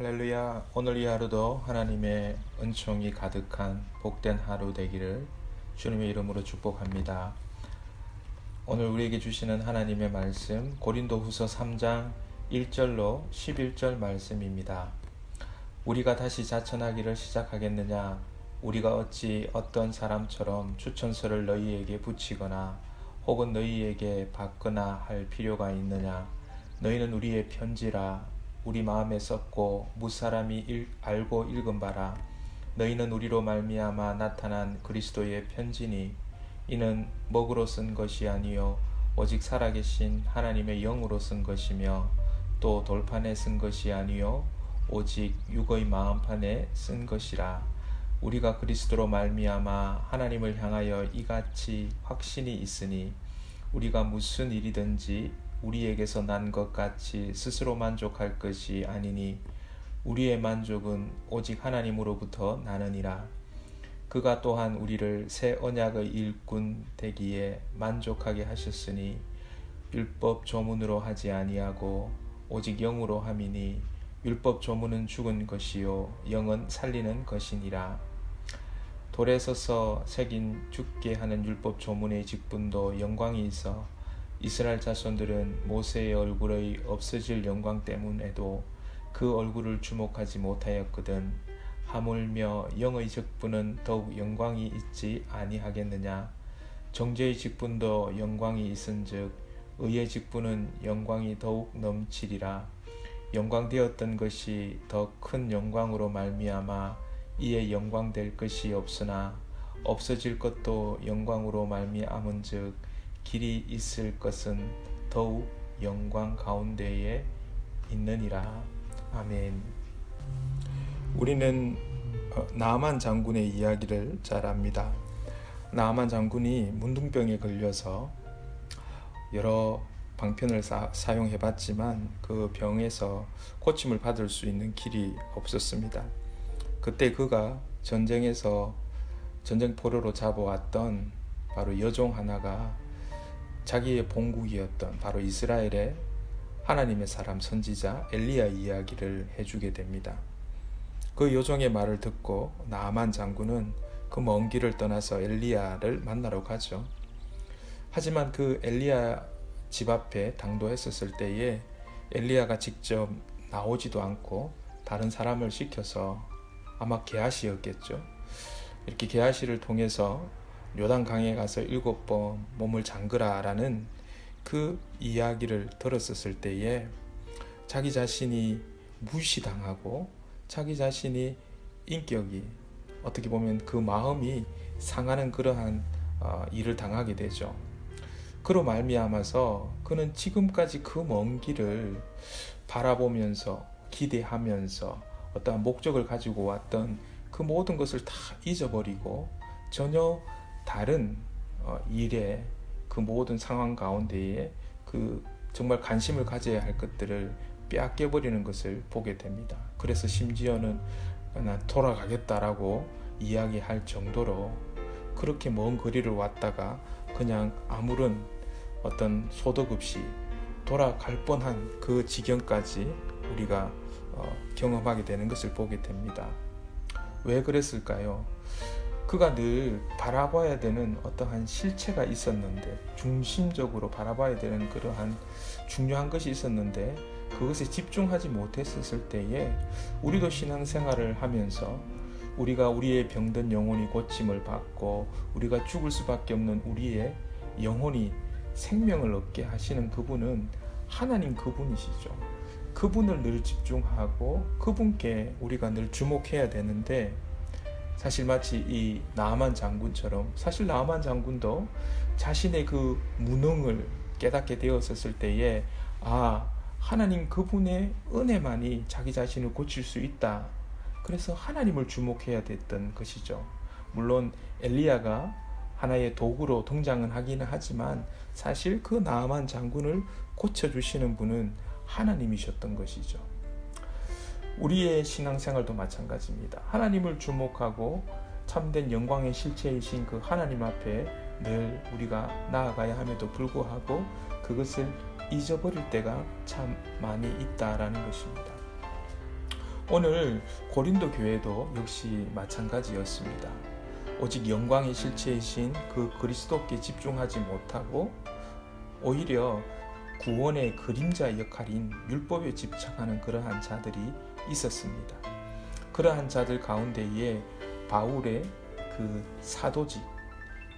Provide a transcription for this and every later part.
할렐루야. 오늘 이 하루도 하나님의 은총이 가득한 복된 하루 되기를 주님의 이름으로 축복합니다. 오늘 우리에게 주시는 하나님의 말씀 고린도후서 3장 1절로 11절 말씀입니다. 우리가 다시 자천하기를 시작하겠느냐? 우리가 어찌 어떤 사람처럼 추천서를 너희에게 붙이거나 혹은 너희에게 받거나 할 필요가 있느냐? 너희는 우리의 편지라. 우리 마음에 썼고 무사람이 알고 읽은 바라. 너희는 우리로 말미암아 나타난 그리스도의 편지니 이는 먹으로 쓴 것이 아니요 오직 살아계신 하나님의 영으로 쓴 것이며 또 돌판에 쓴 것이 아니요 오직 육의 마음판에 쓴 것이라. 우리가 그리스도로 말미암아 하나님을 향하여 이같이 확신이 있으니 우리가 무슨 일이든지 우리에게서 난 것 같이 스스로 만족할 것이 아니니 우리의 만족은 오직 하나님으로부터 나느니라. 그가 또한 우리를 새 언약의 일꾼 되기에 만족하게 하셨으니 율법 조문으로 하지 아니하고 오직 영으로 함이니 율법 조문은 죽은 것이요 영은 살리는 것이니라. 돌에 서서 새긴 죽게 하는 율법 조문의 직분도 영광이 있어 이스라엘 자손들은 모세의 얼굴의 없어질 영광 때문에도 그 얼굴을 주목하지 못하였거든. 하물며 영의 직분은 더욱 영광이 있지 아니하겠느냐? 정죄의 직분도 영광이 있은즉 의의 직분은 영광이 더욱 넘치리라. 영광되었던 것이 더 큰 영광으로 말미암아 이에 영광될 것이 없으나 없어질 것도 영광으로 말미암은즉 길이 있을 것은 더욱 영광 가운데에 있느니라. 아멘. 우리는 나아만 장군의 이야기를 잘 압니다. 나아만 장군이 문둥병에 걸려서 여러 방편을 사용해봤지만 그 병에서 고침을 받을 수 있는 길이 없었습니다. 그때 그가 전쟁에서 전쟁 포로로 잡아왔던 바로 여종 하나가 자기의 본국이었던 바로 이스라엘의 하나님의 사람 선지자 엘리야 이야기를 해주게 됩니다. 그 여종의 말을 듣고 나아만 장군은 그 먼 길을 떠나서 엘리야를 만나러 가죠. 하지만 그 엘리야 집 앞에 당도했었을 때에 엘리야가 직접 나오지도 않고 다른 사람을 시켜서 아마 게하시였겠죠. 이렇게 게하시를 통해서 요단강에 가서 7번 몸을 잠그라 라는 그 이야기를 들었었을 때에 자기 자신이 무시당하고 자기 자신이 인격이 어떻게 보면 그 마음이 상하는 그러한 일을 당하게 되죠. 그로 말미암아서 그는 지금까지 그 먼 길을 바라보면서 기대하면서 어떠한 목적을 가지고 왔던 그 모든 것을 다 잊어버리고 전혀 다른 일에 그 모든 상황 가운데에 그 정말 관심을 가져야 할 것들을 빼앗겨버리는 것을 보게 됩니다. 그래서 심지어는 난 돌아가겠다라고 이야기할 정도로 그렇게 먼 거리를 왔다가 그냥 아무런 어떤 소득 없이 돌아갈 뻔한 그 지경까지 우리가 경험하게 되는 것을 보게 됩니다. 왜 그랬을까요? 그가 늘 바라봐야 되는 어떠한 실체가 있었는데, 중심적으로 바라봐야 되는 그러한 중요한 것이 있었는데 그것에 집중하지 못했을 때에 우리도 신앙생활을 하면서 우리가 우리의 병든 영혼이 고침을 받고 우리가 죽을 수밖에 없는 우리의 영혼이 생명을 얻게 하시는 그분은 하나님 그분이시죠. 그분을 늘 집중하고 그분께 우리가 늘 주목해야 되는데, 사실 마치 이 나아만 장군처럼 사실 나아만 장군도 자신의 그 무능을 깨닫게 되었을 때에 하나님 그분의 은혜만이 자기 자신을 고칠 수 있다. 그래서 하나님을 주목해야 됐던 것이죠. 물론 엘리야가 하나의 도구로 등장은 하기는 하지만 사실 그 나아만 장군을 고쳐주시는 분은 하나님이셨던 것이죠. 우리의 신앙생활도 마찬가지입니다. 하나님을 주목하고 참된 영광의 실체이신 그 하나님 앞에 늘 우리가 나아가야 함에도 불구하고 그것을 잊어버릴 때가 참 많이 있다라는 것입니다. 오늘 고린도 교회도 역시 마찬가지였습니다. 오직 영광의 실체이신 그 그리스도께 집중하지 못하고 오히려 구원의 그림자 역할인 율법에 집착하는 그러한 자들이 있었습니다. 그러한 자들 가운데에 바울의 그 사도직,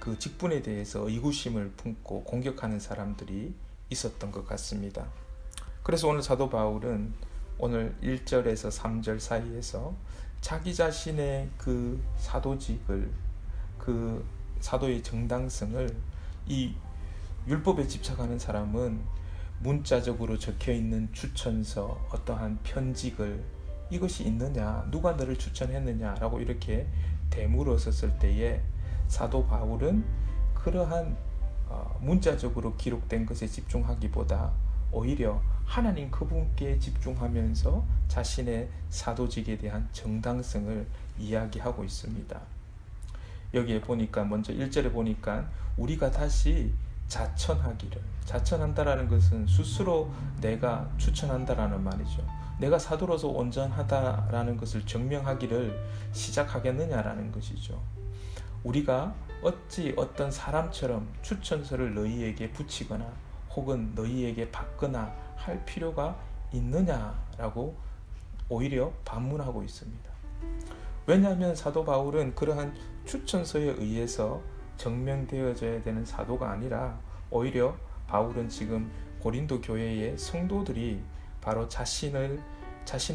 그 직분에 대해서 의구심을 품고 공격하는 사람들이 있었던 것 같습니다. 그래서 오늘 사도 바울은 오늘 1절에서 3절 사이에서 자기 자신의 그 사도직을, 그 사도의 정당성을, 이 율법에 집착하는 사람은 문자적으로 적혀있는 추천서, 어떠한 편직을 이것이 있느냐, 누가 너를 추천했느냐라고 이렇게 되물었었을 때에 사도 바울은 그러한 문자적으로 기록된 것에 집중하기보다 오히려 하나님 그분께 집중하면서 자신의 사도직에 대한 정당성을 이야기하고 있습니다. 여기에 보니까 먼저 1절에 보니까 우리가 다시 자천하기를, 자천한다라는 것은 스스로 내가 추천한다라는 말이죠. 내가 사도로서 온전하다라는 것을 증명하기를 시작하겠느냐라는 것이죠. 우리가 어찌 어떤 사람처럼 추천서를 너희에게 붙이거나 혹은 너희에게 받거나 할 필요가 있느냐라고 오히려 반문하고 있습니다. 왜냐하면 사도 바울은 그러한 추천서에 의해서 증명되어져야 되는 사도가 아니라 오히려 바울은 지금 고린도 교회의 성도들이 바로 자신의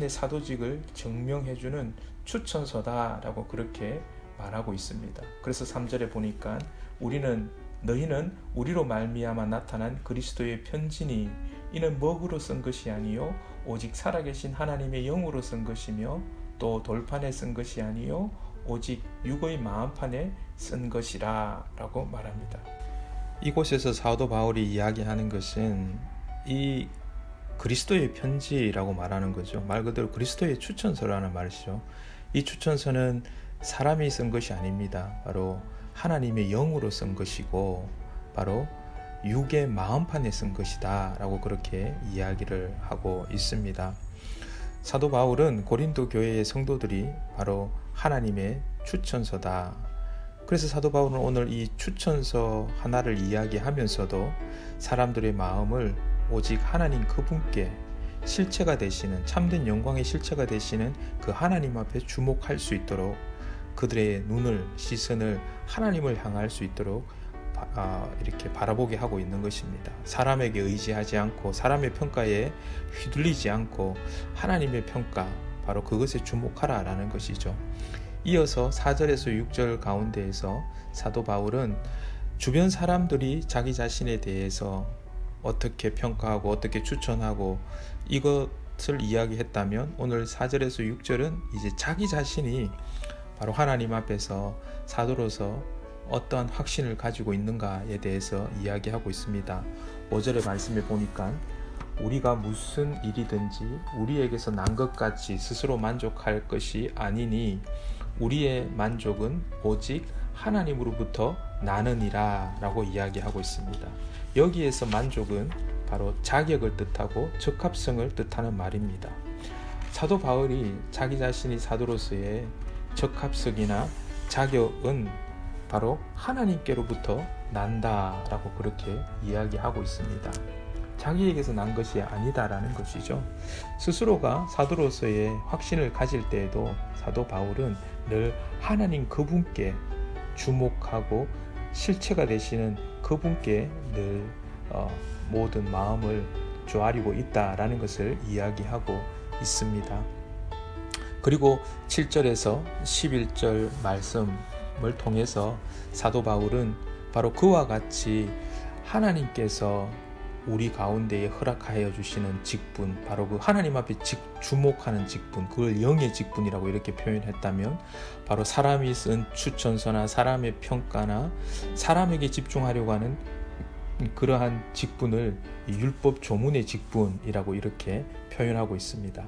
사도직을 증명해주는 추천서다라고 그렇게 말하고 있습니다. 그래서 3절에 보니까 너희는 우리로 말미암아 나타난 그리스도의 편지니 이는 먹으로 쓴 것이 아니요 오직 살아계신 하나님의 영으로 쓴 것이며 또 돌판에 쓴 것이 아니요 오직 육의 마음판에 쓴 것이라 라고 말합니다. 이곳에서 사도 바울이 이야기하는 것은 이 그리스도의 편지라고 말하는 거죠. 말 그대로 그리스도의 추천서라는 말이죠. 이 추천서는 사람이 쓴 것이 아닙니다. 바로 하나님의 영으로 쓴 것이고 바로 육의 마음판에 쓴 것이다 라고 그렇게 이야기를 하고 있습니다. 사도 바울은 고린도 교회의 성도들이 바로 하나님의 추천서다. 그래서 사도 바울은 오늘 이 추천서 하나를 이야기하면서도 사람들의 마음을 오직 하나님 그분께 실체가 되시는, 참된 영광의 실체가 되시는 그 하나님 앞에 주목할 수 있도록 그들의 시선을 하나님을 향할 수 있도록 이렇게 바라보게 하고 있는 것입니다. 사람에게 의지하지 않고 사람의 평가에 휘둘리지 않고 하나님의 평가, 바로 그것에 주목하라 라는 것이죠. 이어서 4절에서 6절 가운데에서 사도 바울은 주변 사람들이 자기 자신에 대해서 어떻게 평가하고 어떻게 추천하고 이것을 이야기했다면 오늘 4절에서 6절은 이제 자기 자신이 바로 하나님 앞에서 사도로서 어떠한 확신을 가지고 있는가에 대해서 이야기하고 있습니다. 5절의 말씀에 보니까 우리가 무슨 일이든지 우리에게서 난 것 같이 스스로 만족할 것이 아니니 우리의 만족은 오직 하나님으로부터 나느니라 라고 이야기하고 있습니다. 여기에서 만족은 바로 자격을 뜻하고 적합성을 뜻하는 말입니다. 사도 바울이 자기 자신이 사도로서의 적합성이나 자격은 바로 하나님께로부터 난다라고 그렇게 이야기하고 있습니다. 자기에게서 난 것이 아니다라는 것이죠. 스스로가 사도로서의 확신을 가질 때에도 사도 바울은 늘 하나님 그분께 주목하고 실체가 되시는 그분께 늘 모든 마음을 조아리고 있다라는 것을 이야기하고 있습니다. 그리고 7절에서 11절 말씀을 통해서 사도 바울은 바로 그와 같이 하나님께서 우리 가운데에 허락하여 주시는 직분, 바로 그 하나님 앞에 주목하는 직분, 그걸 영의 직분이라고 이렇게 표현했다면 바로 사람이 쓴 추천서나 사람의 평가나 사람에게 집중하려고 하는 그러한 직분을 율법 조문의 직분이라고 이렇게 표현하고 있습니다.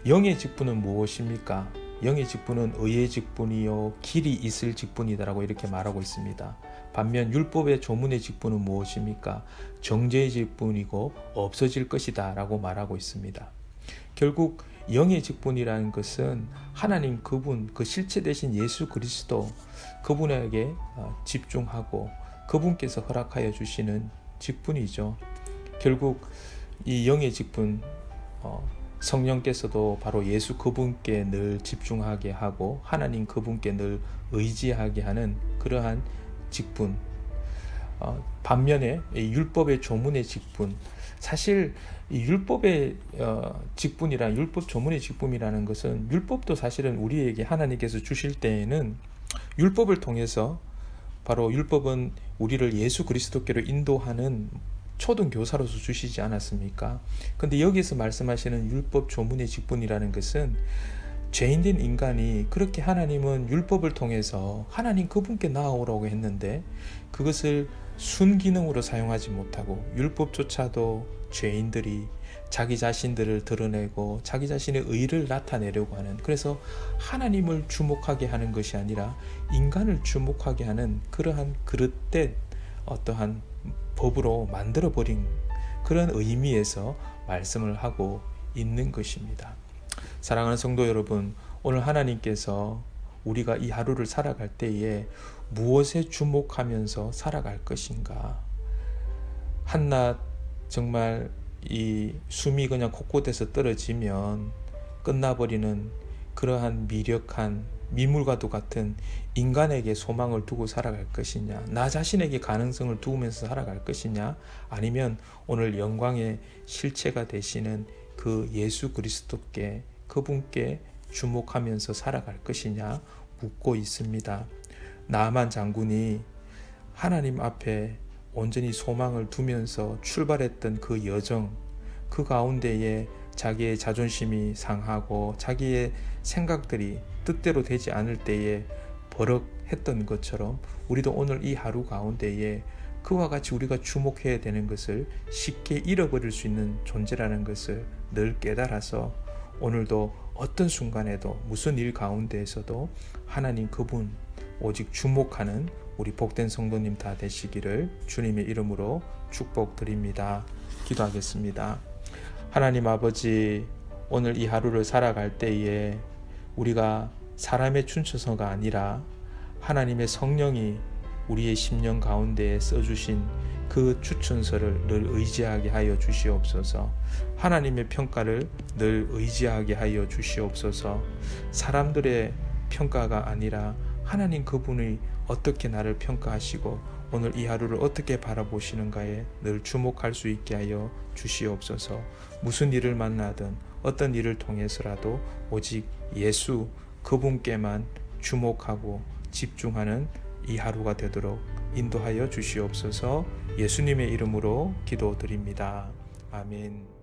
영의 직분은 무엇입니까? 영의 직분은 의의 직분이요 길이 있을 직분이다라고 이렇게 말하고 있습니다. 반면 율법의 조문의 직분은 무엇입니까? 정죄의 직분이고 없어질 것이다 라고 말하고 있습니다. 결국 영의 직분이라는 것은 하나님 그분, 그 실체 되신 예수 그리스도 그분에게 집중하고 그분께서 허락하여 주시는 직분이죠. 결국 이 영의 직분, 성령께서도 바로 예수 그분께 늘 집중하게 하고 하나님 그분께 늘 의지하게 하는 그러한 직분. 반면에 이 율법의 조문의 직분, 사실 이 율법의 직분이란 율법 조문의 직분이라는 것은 율법도 사실은 우리에게 하나님께서 주실 때에는 율법을 통해서 바로 율법은 우리를 예수 그리스도께로 인도하는 초등 교사로서 주시지 않았습니까? 근데 여기서 말씀하시는 율법 조문의 직분이라는 것은 죄인된 인간이 그렇게 하나님은 율법을 통해서 하나님 그분께 나아오라고 했는데 그것을 순기능으로 사용하지 못하고 율법조차도 죄인들이 자기 자신들을 드러내고 자기 자신의 의를 나타내려고 하는, 그래서 하나님을 주목하게 하는 것이 아니라 인간을 주목하게 하는 그러한 그릇된 어떠한 법으로 만들어버린 그런 의미에서 말씀을 하고 있는 것입니다. 사랑하는 성도 여러분, 오늘 하나님께서 우리가 이 하루를 살아갈 때에 무엇에 주목하면서 살아갈 것인가? 한낱 정말 이 숨이 그냥 곳곳에서 떨어지면 끝나버리는 그러한 미력한 미물과도 같은 인간에게 소망을 두고 살아갈 것이냐, 나 자신에게 가능성을 두면서 살아갈 것이냐, 아니면 오늘 영광의 실체가 되시는 그 예수 그리스도께 그분께 주목하면서 살아갈 것이냐 묻고 있습니다. 나아만 장군이 하나님 앞에 온전히 소망을 두면서 출발했던 그 여정, 그 가운데에 자기의 자존심이 상하고 자기의 생각들이 뜻대로 되지 않을 때에 버럭했던 것처럼 우리도 오늘 이 하루 가운데에 그와 같이 우리가 주목해야 되는 것을 쉽게 잃어버릴 수 있는 존재라는 것을 늘 깨달아서 오늘도 어떤 순간에도 무슨 일 가운데에서도 하나님 그분 오직 주목하는 우리 복된 성도님 다 되시기를 주님의 이름으로 축복드립니다. 기도하겠습니다. 하나님 아버지, 오늘 이 하루를 살아갈 때에 우리가 사람의 춘처서가 아니라 하나님의 성령이 우리의 심령 가운데에 써주신 그 추천서를 늘 의지하게 하여 주시옵소서. 하나님의 평가를 늘 의지하게 하여 주시옵소서. 사람들의 평가가 아니라 하나님 그분이 어떻게 나를 평가하시고 오늘 이 하루를 어떻게 바라보시는가에 늘 주목할 수 있게 하여 주시옵소서. 무슨 일을 만나든 어떤 일을 통해서라도 오직 예수 그분께만 주목하고 집중하는 이 하루가 되도록 인도하여 주시옵소서. 예수님의 이름으로 기도드립니다. 아멘.